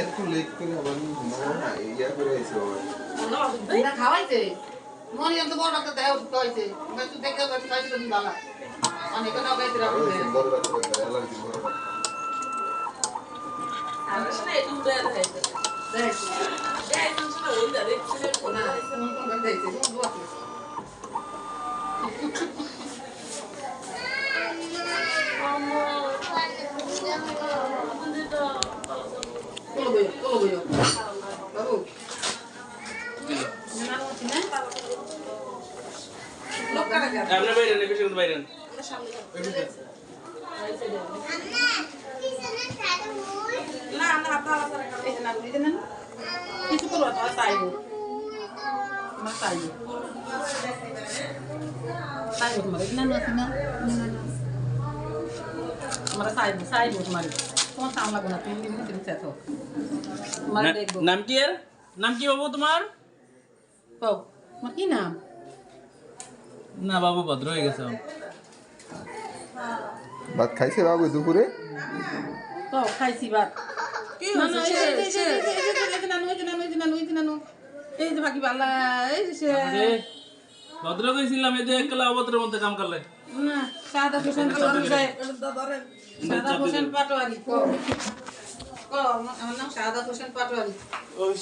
একটু লেট করে আমার না ইয়া করে আইছো না খাওয়াইছে মনে তো বড় একটা দেও খাওয়াইছে তুই দেখে খাইছে তুমি বালা অনেক না গাইতে রাখবে সুন্দর কথা অ্যালার্জি বড় কথা আসলে একটু উড়ে দেখাইছে দেখ এই মানুষটা ওই দা দেখছে না কোন দেখতে দুয়া Kalau boyo. Baru. Jangan lupa nih. Lokal aja. আপনি বাইরেন বেশি করে বাইরেন না না আপনারা করে Itu nan. Itu perlu apa tayo. Mas tayo. Tayo kemarin nan nan. Mara tayo kemarin. Kung tama ko na hindi mo tinseto. Mara dego. নাম কি এর নাম কি বাবু তোমার Pau. Makina. না বাবু ভদ্র হয়ে গেছে ভাত খাইছে বাবু দুপুরে Pau, খাইছি ভাত। কি না না হইছে এই যে নানু এই যে বাকি বালা এই যে আরে ভদ্র কইছিলাম এই যে একলা অভদ্রের মধ্যে কাম করলে না সাদা হোসেন পাটোয়ারি কো আমার নাম সাদা হোসেন পাটোয়ারি ওই